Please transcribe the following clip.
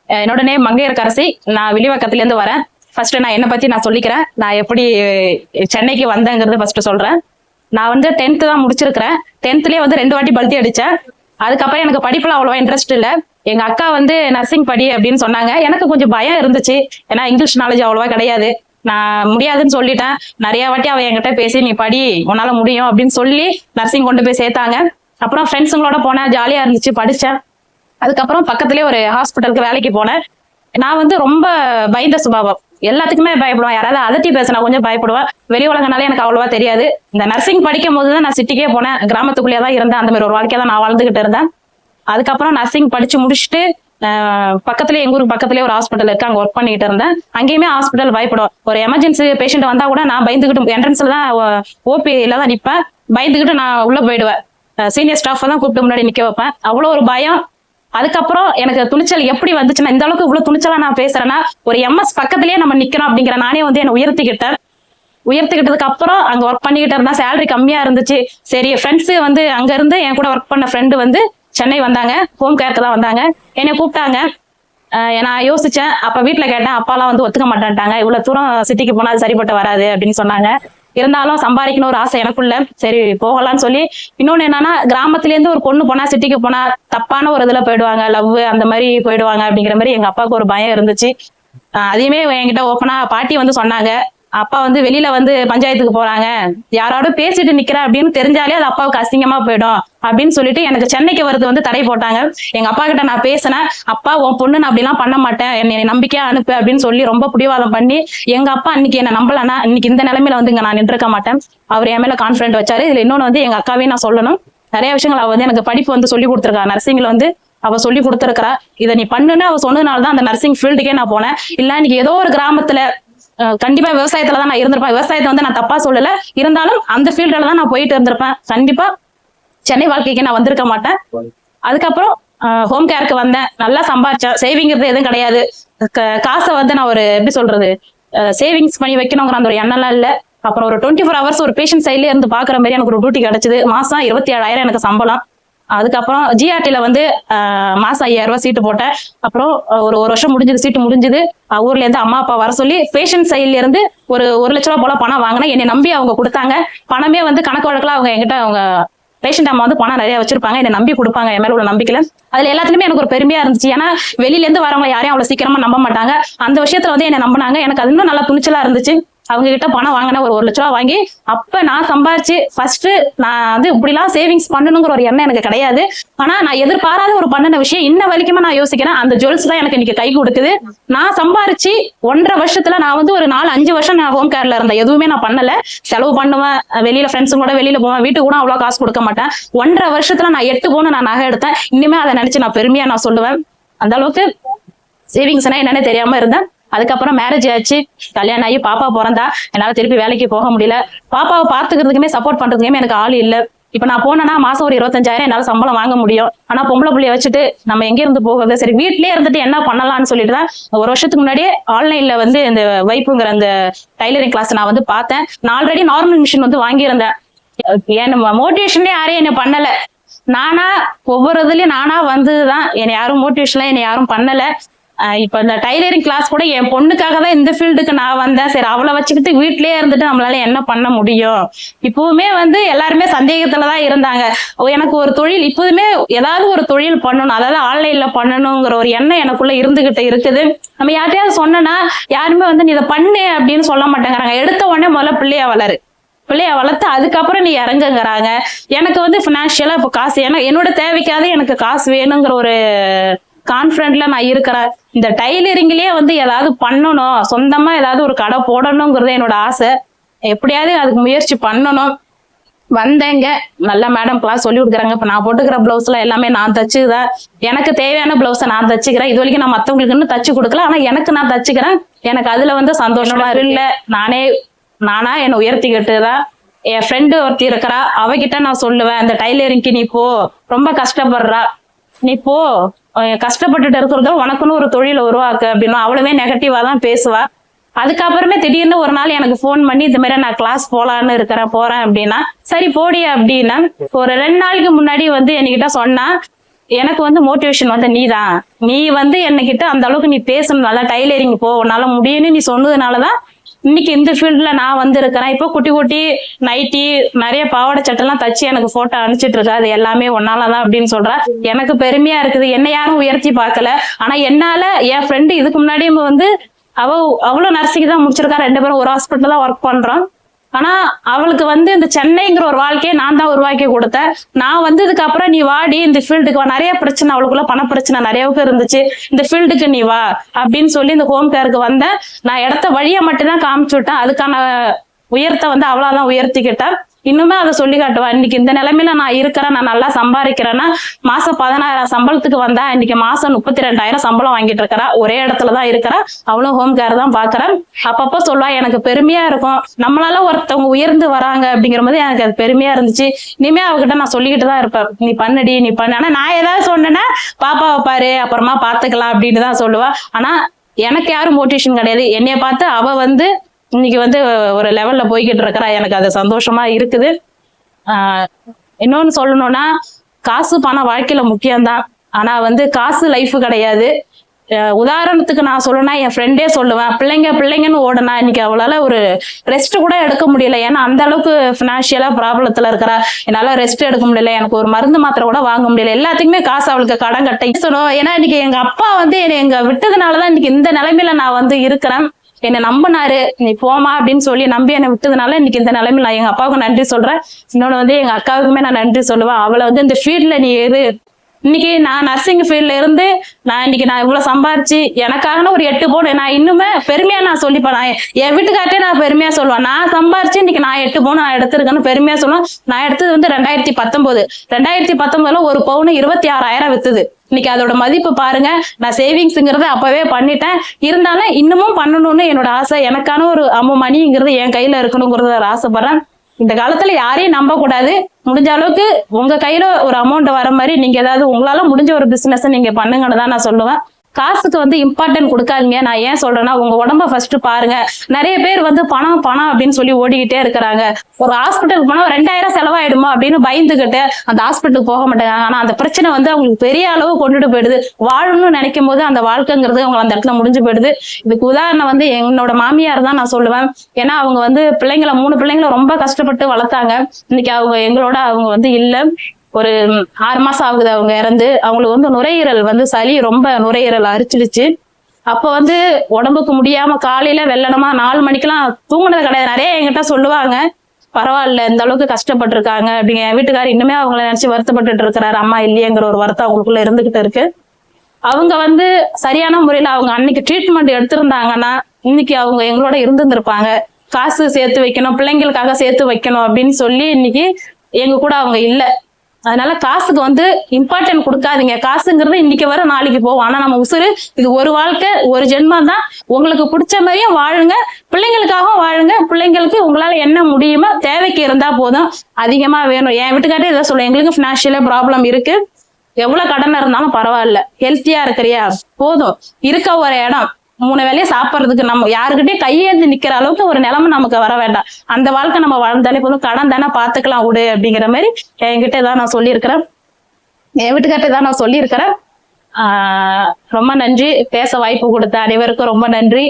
என்னோட நேம் மங்கையர்கரசி. நான் வில்லிவாக்கத்துலேருந்து வரேன். ஃபர்ஸ்ட் நான் என்னை பற்றி நான் சொல்லிக்கிறேன். நான் எப்படி சென்னைக்கு வந்தேங்கிறது ஃபர்ஸ்ட் சொல்கிறேன். நான் வந்து 10th தான் முடிச்சிருக்கிறேன். 10thலேயே வந்து 2 வாட்டி பல்ட்டி அடித்தேன். அதுக்கப்புறம் எனக்கு படிப்புல அவ்வளோவா இன்ட்ரெஸ்ட் இல்லை. எங்கள் அக்கா வந்து நர்சிங் படி அப்படின்னு சொன்னாங்க. எனக்கு கொஞ்சம் பயம் இருந்துச்சு, ஏன்னா இங்கிலீஷ் நாலேஜ் அவ்வளோவா கிடையாது. நான் முடியாதுன்னு சொல்லிட்டேன். நிறைய வாட்டி அவ என்கிட்ட பேசி நீ படி, உன்னால முடியும் அப்படின்னு சொல்லி நர்சிங் கொண்டு போய் சேர்த்தாங்க. அப்புறம் ஃப்ரெண்ட்ஸுங்களோட போனேன், ஜாலியாக இருந்துச்சு, படித்தேன். அதுக்கப்புறம் பக்கத்துலேயே ஒரு ஹாஸ்பிட்டலுக்கு வேலைக்கு போனேன். நான் வந்து ரொம்ப பயந்த சுபாவம், எல்லாத்துக்குமே பயப்படுவேன். யாராவது அதட்டி பேசினா கொஞ்சம் பயப்படுவேன். வெளி உலகனாலே எனக்கு அவ்வளோவா தெரியாது. இந்த நர்சிங் படிக்கும் போது தான் நான் சிட்டிக்கே போனேன். கிராமத்துக்குள்ளேயே தான் இருந்தேன். அந்த மாதிரி ஒரு வாழ்க்கையை தான் நான் வாழ்ந்துகிட்டு இருந்தேன். அதுக்கப்புறம் நர்சிங் படிச்சு முடிச்சுட்டு பக்கத்துலேயே எங்க ஊருக்கு பக்கத்துலேயே ஒரு ஹாஸ்பிட்டல் இருக்கு, அங்கே ஒர்க் பண்ணிட்டு இருந்தேன். அங்கேயுமே ஹாஸ்பிட்டல் பயப்படுவோம். ஒரு எமர்ஜென்சி பேஷண்ட் வந்தா கூட நான் பயந்துக்கிட்டு என்ட்ரன்ஸ்ல தான் ஓபியில தான் நிற்பேன். பயந்துக்கிட்டு நான் உள்ள போயிடுவேன். சீனியர் ஸ்டாஃப் தான் கூப்பிட்டு முன்னாடி நிக்க வைப்பேன். அவ்வளோ ஒரு பயம். அதுக்கப்புறம் எனக்கு துணிச்சல் எப்படி வந்துச்சுன்னா, இந்த அளவுக்கு இவ்வளவு துணிச்சலா நான் பேசுறேன்னா, ஒரு எம்எஸ் பக்கத்துலயே நம்ம நிக்கிறோம் அப்படிங்கிற நானே வந்து என்னை உயர்த்திக்கிட்டதுக்கு அப்புறம் அங்க ஒர்க் பண்ணிக்கிட்டு இருந்தா சேலரி கம்மியா இருந்துச்சு. சரி, ஃப்ரெண்ட்ஸ் வந்து அங்க இருந்து என் கூட ஒர்க் பண்ண ஃப்ரெண்டு வந்து சென்னை வந்தாங்க, ஹோம் கேருக்கு தான் வந்தாங்க. என்னை கூப்பிட்டாங்க. நான் யோசிச்சேன். அப்ப வீட்டுல கேட்டேன். அப்பாலாம் வந்து ஒத்துக்க மாட்டேன்ட்டாங்க. இவ்வளவு தூரம் சிட்டிக்கு போனா அது சரிப்பட்டு வராது அப்படின்னு சொன்னாங்க. இருந்தாலும் சம்பாதிக்கணும் ஒரு ஆசை எனக்குள்ள. சரி போகலான்னு சொல்லி, இன்னொன்னு என்னன்னா, கிராமத்துல இருந்து ஒரு பொண்ணு போனா சிட்டிக்கு போனா தப்பான ஒரு இதுல போயிடுவாங்க, லவ் அந்த மாதிரி போயிடுவாங்க அப்படிங்கிற மாதிரி எங்க அப்பாவுக்கு ஒரு பயம் இருந்துச்சு. அதையுமே என்கிட்ட ஓப்பனா பாட்டி வந்து சொன்னாங்க. அப்பா வந்து வெளியில வந்து பஞ்சாயத்துக்கு போறாங்க, யாரோட பேசிட்டு நிக்கிற அப்படின்னு தெரிஞ்சாலே அது அப்பாவுக்கு அசிங்கமா போயிடும் அப்படின்னு சொல்லிட்டு எனக்கு சென்னைக்கு வரது வந்து தடை போட்டாங்க. எங்க அப்பா கிட்ட நான் பேசினேன். அப்பா உன் பொண்ணு நான் அப்படிலாம் பண்ண மாட்டேன், என்னை நம்பிக்கையா அனுப்பு அப்படின்னு சொல்லி ரொம்ப பிடிவாதம் பண்ணி, எங்க அப்பா அன்னைக்கு என்ன நம்பலன்னா இன்னைக்கு இந்த நிலைமையில வந்து இங்க நான் நின்றுக்க மாட்டேன். அவர் என் மேல கான்பிடன்ட் வச்சாரு. இதுல இன்னொன்னு வந்து எங்க அக்காவையும் நான் சொல்லணும். நிறைய விஷயங்கள் அவ வந்து எனக்கு படிப்பு வந்து சொல்லி கொடுத்துருக்கா. நர்சிங்ல வந்து அவ சொல்லி கொடுத்துருக்கா. இதை நீ பண்ணுன்னு அவ சொன்னதுனாலதான் அந்த நர்சிங் ஃபீல்டுக்கே நான் போனேன். இல்ல இன்னைக்கு ஏதோ ஒரு கிராமத்துல கண்டிப்பா விவசாயத்துலதான் நான் இருந்திருப்பேன். விவசாயத்தை வந்து நான் தப்பா சொல்லல, இருந்தாலும் அந்த ஃபீல்டுல தான் நான் போயிட்டு இருந்திருப்பேன். கண்டிப்பா சென்னை வாழ்க்கைக்கு நான் வந்திருக்க மாட்டேன். அதுக்கப்புறம் ஹோம் கேருக்கு வந்தேன். நல்லா சம்பாதிச்சேன். சேவிங்கிறது எதுவும் கிடையாது. காசை வந்து நான் ஒரு எப்படி சொல்றது, சேவிங்ஸ் பண்ணி வைக்கணுங்கிற அந்த ஒரு எண்ணம்லாம் இல்லை. அப்புறம் ஒரு 24 hours ஒரு பேஷண்ட் சைட்ல இருந்து பாக்குற மாதிரி எனக்கு ஒரு டியூட்டி கிடைச்சது. மாசம் 27,000 எனக்கு சம்பளம். அதுக்கப்புறம் ஜிஆர்டில வந்து மாசம் 5,000 ரூபாய் சீட்டு போட்டேன். அப்புறம் ஒரு வருஷம் முடிஞ்சது, சீட்டு முடிஞ்சது. ஊர்ல இருந்து அம்மா அப்பா வர சொல்லி பேஷண்ட் சைட்ல இருந்து ஒரு 1,00,000 ரூபாய் போல பணம் வாங்கினேன். என்னை நம்பி அவங்க கொடுத்தாங்க. பணமே வந்து கணக்கு வழக்குல அவங்க என்கிட்ட, அவங்க பேஷண்ட் அம்மா வந்து பணம் நிறைய வச்சிருப்பாங்க, என்னை நம்பி கொடுப்பாங்க. என் மேல உள்ள நம்பிக்கையில அதுல எல்லாத்துலயுமே எனக்கு ஒரு பெருமையா இருந்துச்சு. ஏன்னா வெளியில இருந்து வரவங்க யாரையும் அவ்வளவு சீக்கிரமா நம்ப மாட்டாங்க. அந்த விஷயத்துல வந்து என்னை நம்பினாங்க. எனக்கு அது இன்னும் நல்லா துணிச்சலா இருந்துச்சு. அவங்க கிட்ட பணம் வாங்கினேன். ஒரு 1,00,000 ரூபாய் வாங்கி அப்ப நான் சம்பாரிச்சு ஃபர்ஸ்ட் நான் வந்து இப்படிலாம் சேவிங்ஸ் பண்ணணுங்கிற ஒரு எண்ணம் எனக்கு கிடையாது. ஆனா நான் எதிர்பாராத ஒரு பண்ணின விஷயம் இன்ன வரைக்குமே நான் யோசிக்கிறேன். அந்த ஜுவல்ஸ் தான் எனக்கு இன்னைக்கு கை கொடுக்குது. நான் சம்பாரிச்சு 1.5 வருஷத்துல நான் வந்து ஒரு 4-5 வருஷம் நான் ஹோம் கேர்ல இருந்தேன். எதுவுமே நான் பண்ணல. செலவு பண்ணுவேன், வெளியில ஃப்ரெண்ட்ஸும் கூட வெளியில போவேன், வீட்டுக்கு கூட அவ்வளவு காசு கொடுக்க மாட்டேன். 1.5 வருஷத்துல நான் 8 பவுன் நான் நகை எடுத்தேன். இனிமே அதை நினைச்சு நான் பெருமையா நான் சொல்லுவேன். அந்த அளவுக்கு சேவிங்ஸ்னா என்னன்னு தெரியாம இருந்தேன். அதுக்கப்புறம் மேரேஜ் ஆச்சு, கல்யாணம் ஆகி பாப்பா பிறந்தா. என்னால திருப்பி வேலைக்கு போக முடியல. பாப்பாவை பார்த்துக்கிறதுக்குமே சப்போர்ட் பண்றதுக்குமே எனக்கு ஆள் இல்லை. இப்ப நான் போனேன்னா மாசம் ஒரு 25,000 என்னால சம்பளம் வாங்க முடியும். ஆனா பொம்பளை பிள்ளைய வச்சுட்டு நம்ம எங்க இருந்து போகிறது? சரி வீட்லயே இருந்துட்டு என்ன பண்ணலாம்னு சொல்லிட்டு தான் ஒரு வருஷத்துக்கு முன்னாடியே ஆன்லைன்ல வந்து இந்த வைப்புங்கிற அந்த டைலரிங் கிளாஸ் நான் வந்து பார்த்தேன். நான் ஆல்ரெடி நார்மல் மிஷின் வந்து வாங்கியிருந்தேன். என் மோட்டிவேஷன்லேயே யாரையும் என்ன பண்ணல. நானா ஒவ்வொரு இதுலயும் நானா வந்துதான், என்னை யாரும் மோட்டிவேஷன்ல என்னை யாரும் பண்ணல. இப்ப இந்த டைலரிங் கிளாஸ் கூட என் பொண்ணுக்காக தான் இந்த ஃபீல்டுக்கு நான் வந்தேன். சரி அவளை வச்சுக்கிட்டு வீட்லயே இருந்துட்டு நம்மளால என்ன பண்ண முடியும்? இப்பவுமே வந்து எல்லாருமே சந்தேகத்துலதான் இருந்தாங்க. எனக்கு ஒரு தொழில், இப்போதுமே ஏதாவது ஒரு தொழில் பண்ணணும், அதாவது ஆன்லைன்ல பண்ணணுங்கிற ஒரு எண்ணம் எனக்குள்ள இருந்துகிட்டு இருக்குது. நம்ம யார்ட்டையாவது சொன்னோன்னா யாருமே வந்து நீ இதை பண்ணு அப்படின்னு சொல்ல மாட்டேங்கிறாங்க. எடுத்த உடனே முதல்ல பிள்ளைய வளர்த்து அதுக்கப்புறம் நீ இறங்குங்கிறாங்க. எனக்கு வந்து பினான்சியலா இப்போ காசு, ஏன்னா என்னோட தேவைக்காக எனக்கு காசு வேணுங்கிற ஒரு கான்ஃபிடென்ட்ல நான் இருக்கிறேன். இந்த டைலரிங்லயே வந்து ஏதாவது பண்ணணும், சொந்தமா ஏதாவது ஒரு கடை போடணுங்கிறது என்னோட ஆசை. எப்படியாவது அதுக்கு முயற்சி பண்ணணும். வந்தேங்க, நல்ல மேடம் கிளாஸ் சொல்லி கொடுக்குறாங்க. இப்ப நான் போட்டுக்கிற பிளவுஸ்ல எல்லாமே நான் தச்சுதான். எனக்கு தேவையான பிளவுஸை நான் தச்சுக்கிறேன். இது வரைக்கும் நான் மத்தவங்களுக்கு இன்னும் தச்சு கொடுக்கல, ஆனா எனக்கு நான் தச்சுக்கிறேன். எனக்கு அதுல வந்து சந்தோஷமா இல்லை. நானா என்னை உயர்த்திக்கிட்டுதான். என் ஃப்ரெண்டு ஒருத்தி இருக்கிறா, அவகிட்ட நான் சொல்லுவேன், இந்த டைலரிங்க்கு நீ போ, ரொம்ப கஷ்டப்படுறா, நீ போ, கஷ்டப்பட்டுட்டு இருக்கிறதோ உனக்குன்னு ஒரு தொழிலை உருவாக்கு அப்படின்னு அவ்வளவே நெகட்டிவா தான் பேசுவா. அதுக்கப்புறமே திடீர்னு ஒரு நாள் எனக்கு ஃபோன் பண்ணி இந்த மாதிரி நான் கிளாஸ் போறேன் அப்படின்னா, சரி போடி அப்படின்னா, ஒரு 2 நாளுக்கு முன்னாடி வந்து என்கிட்ட சொன்னா, எனக்கு வந்து மோட்டிவேஷன் வந்து நீதான். நீ வந்து என்கிட்ட அந்த அளவுக்கு நீ பேசணும், நல்லா டைலரிங் போ, உன்னால முடியும்னு நீ சொன்னதுனாலதான் இன்னைக்கு இந்த ஃபீல்ட்ல நான் வந்து இருக்கிறேன். இப்போ குட்டி குட்டி நைட்டி நிறைய பாவாடை சட்டெல்லாம் தச்சு எனக்கு போட்டோ அனுப்பிச்சிட்டு இருக்கா. அது எல்லாமே ஒன்னாலதான் அப்படின்னு சொல்றா. எனக்கு பெருமையா இருக்குது. என்ன யாரும் உயர்த்தி பார்க்கல. ஆனா என்னால என் ஃப்ரெண்டு இதுக்கு முன்னாடியும் வந்து அவ்வளவு நர்சிங் தான் முடிச்சிருக்கா. 2 பேரும் ஒரு ஹாஸ்பிட்டல் தான் ஒர்க் பண்றோம். ஆனா அவளுக்கு வந்து இந்த சென்னைங்கிற ஒரு வாழ்க்கையை நான் தான் உருவாக்கி கொடுத்தேன். நான் வந்ததுக்கு அப்புறம் நீ வாடி இந்த ஃபீல்டுக்கு வா, நிறைய பிரச்சனை அவளுக்குள்ள பண பிரச்சனை நிறையவுக்கு இருந்துச்சு, இந்த ஃபீல்டுக்கு நீ வா அப்படின்னு சொல்லி இந்த ஹோம் கேருக்கு வந்தேன். நான் இடத்த வழியை மட்டும்தான் காமிச்சு விட்டேன். அதுக்கான உயரத்தை வந்து அவளாதான் உயர்த்திக்கிட்டேன். இன்னுமே அதை சொல்லி காட்டுவா. இன்னைக்கு இந்த நிலைமையில நான் இருக்கிறேன், நான் நல்லா சம்பாதிக்கிறேன்னா மாசம் 16,000 சம்பளத்துக்கு வந்தா இன்னைக்கு மாசம் 32,000 சம்பளம் வாங்கிட்டு இருக்கிறா. ஒரே இடத்துலதான் இருக்கிறா. அவளும் ஹோம் கேர் தான் பாக்குறேன். அப்பப்போ சொல்லுவா எனக்கு பெருமையா இருக்கும், நம்மளால ஒருத்தவங்க உயர்ந்து வராங்க அப்படிங்கிற போது எனக்கு அது பெருமையா இருந்துச்சு. இனிமே அவகிட்ட நான் சொல்லிக்கிட்டு தான் இருப்பேன், நீ பண்ணுடி நீ பண்ணு. ஆனா நான் ஏதாவது சொன்னேன்னா பாப்பாவை பாரு அப்புறமா பாத்துக்கலாம் அப்படின்னு தான் சொல்லுவா. ஆனா எனக்கு யாரும் மோட்டிவேஷன் கிடையாது. என்னைய பார்த்து அவ வந்து இன்னைக்கு வந்து ஒரு லெவல்ல போய்கிட்டு இருக்கிறா. எனக்கு அது சந்தோஷமா இருக்குது. இன்னொன்னு சொல்லணும்னா, காசு பணம் வாழ்க்கையில முக்கியம்தான். ஆனா வந்து காசு லைஃப் கிடையாது. உதாரணத்துக்கு நான் சொல்லணும்னா என் ஃப்ரெண்டே சொல்லுவேன், பிள்ளைங்கன்னு ஓடனா இன்னைக்கு அவளால ஒரு ரெஸ்ட் கூட எடுக்க முடியல. ஏன்னா அந்த அளவுக்கு பினான்சியலா ப்ராப்ளத்துல இருக்கிறா. என்னால ரெஸ்ட் எடுக்க முடியல, எனக்கு ஒரு மருந்து மாத்திரை கூட வாங்க முடியல. எல்லாத்துக்குமே காசு அவளுக்கு கடன் கட்டணும். ஏன்னா இன்னைக்கு எங்க அப்பா வந்து எங்க விட்டதுனாலதான் இன்னைக்கு இந்த நிலைமையில நான் வந்து இருக்கிறேன். என்னை நம்பினாரு, நீ போமா அப்படின்னு சொல்லி நம்பி என்னை விட்டதுனால இன்னைக்கு இந்த நிலைமையில நான் எங்க அப்பாவுக்கு நன்றி சொல்றேன். இன்னொன்னு வந்து எங்க அக்காவுக்குமே நான் நன்றி சொல்லுவேன். அவளை வந்து இந்த ஃபீல்ட்ல நீ இன்னைக்கு நான் நர்சிங் ஃபீல்ட்ல இருந்து நான் இவ்வளவு சம்பாரிச்சு எனக்காக ஒரு 8 பவுன் நான் இன்னுமே பெருமையா நான் சொல்லிப்பேன். என் வீட்டுக்கார்ட்டே நான் பெருமையா சொல்லுவேன், நான் சம்பாரிச்சு இன்னைக்கு நான் 8 பவுன் நான் எடுத்திருக்கேன்னு பெருமையா சொல்லுவேன். நான் எடுத்தது வந்து 2019 ஒரு பவுன் 26,000 வித்துது. இன்னைக்கு அதோட மதிப்பு பாருங்க. நான் சேவிங்ஸ்ங்கிறத அப்பவே பண்ணிட்டேன். இருந்தாலும் இன்னமும் பண்ணணும்னு என்னோட ஆசை. எனக்கான ஒரு மணிங்கிறது என் கையில இருக்கணுங்கிறத ஆசைப்படுறேன். இந்த காலத்துல யாரையும் நம்ப கூடாது. முடிஞ்ச அளவுக்கு உங்க கையில ஒரு அமௌண்ட் வர மாதிரி நீங்க ஏதாவது உங்களால முடிஞ்ச ஒரு பிசினஸ் நீங்க பண்ணுங்கன்னு தான் நான் சொல்லுவேன். காசுக்கு வந்து இம்பார்ட்டன்ட் கொடுக்காதீங்க. நான் ஏன் சொல்றேன்னா, உங்க உடம்ப ஃபர்ஸ்ட் பாருங்க. நிறைய பேர் வந்து பணம் அப்படின்னு சொல்லி ஓடிக்கிட்டே இருக்கிறாங்க. ஒரு ஹாஸ்பிட்டலுக்கு போனா 2,000 செலவாயிடுமா அப்படின்னு பயந்துகிட்டு அந்த ஹாஸ்பிட்டலுக்கு போக மாட்டாங்க. ஆனா அந்த பிரச்சனை வந்து அவங்களுக்கு பெரிய அளவு கொண்டுட்டு போயிடுது. வாழணும்னு நினைக்கும் போது அந்த வாழ்க்கைங்கிறது அவங்க அந்த இடத்துல முடிஞ்சு போயிடுது. இதுக்கு உதாரணம் வந்து என்னோட மாமியார் தான் நான் சொல்லுவேன். ஏன்னா அவங்க வந்து 3 பிள்ளைங்களை ரொம்ப கஷ்டப்பட்டு வளர்த்தாங்க. இன்னைக்கு அவங்க வந்து இல்ல. ஒரு 6 மாசம் ஆகுது அவங்க இறந்து. அவங்களுக்கு வந்து நுரையீரல் வந்து சளி ரொம்ப நுரையீரல் அரிச்சிடுச்சு. அப்ப வந்து உடம்புக்கு முடியாம காலையில வெள்ளனமா 4 மணிக்கெல்லாம் தூங்குனது கிடையாது. நிறைய என்கிட்ட சொல்லுவாங்க, பரவாயில்ல இந்த அளவுக்கு கஷ்டப்பட்டு இருக்காங்க அப்படிங்க. என் வீட்டுக்காரர் இன்னுமே அவங்கள நினைச்சு வருத்தப்பட்டு இருக்கிறாரு. அம்மா இல்லையேங்கிற ஒரு வருத்தம் அவங்களுக்குள்ள இருந்துகிட்டு இருக்கு. அவங்க வந்து சரியான முறையில அவங்க அன்னைக்கு ட்ரீட்மெண்ட் எடுத்திருந்தாங்கன்னா இன்னைக்கு அவங்க எங்களோட இருந்திருப்பாங்க. காசு சேர்த்து வைக்கணும், பிள்ளைங்களுக்காக சேர்த்து வைக்கணும் அப்படின்னு சொல்லி இன்னைக்கு எங்க கூட அவங்க இல்லை. அதனால காசுக்கு வந்து இம்பார்ட்டன்ட் கொடுக்காதீங்க. காசுங்கிறது இன்னைக்கு வர நாளைக்கு போகும். ஆனா நம்ம உசுறு இது ஒரு வாழ்க்கை, ஒரு ஜென்மம் தான். உங்களுக்கு பிடிச்ச மாதிரியும் வாழுங்க, பிள்ளைங்களுக்காகவும் வாழுங்க. பிள்ளைங்களுக்கு உங்களால என்ன முடியுமோ தேவைக்கு இருந்தா போதும், அதிகமா வேணும். என் வீட்டுக்காரே இதை சொல்ல, எங்களுக்கு பினான்சியலா ப்ராப்ளம் இருக்கு, எவ்வளவு கடன் இருந்தாலும் பரவாயில்ல, ஹெல்த்தியா இருக்கிறியா போதும். இருக்க ஒரு இடம் 3 வேளையும் சாப்பிட்றதுக்கு நம்ம யாருக்கிட்டே கையேந்து நிக்கிற அளவுக்கு ஒரு நிலைமை நமக்கு வர வேண்டாம். அந்த வாழ்க்கை நம்ம வாழ்ந்தாலே போதும். கடன் தானே பாத்துக்கலாம் விடு அப்படிங்கிற மாதிரி என்கிட்ட தான் நான் சொல்லியிருக்கிறேன். என் வீட்டுக்கிட்ட தான் நான் சொல்லியிருக்கிறேன். ரொம்ப நன்றி. பேச வாய்ப்பு கொடுத்த அனைவருக்கும் ரொம்ப நன்றி.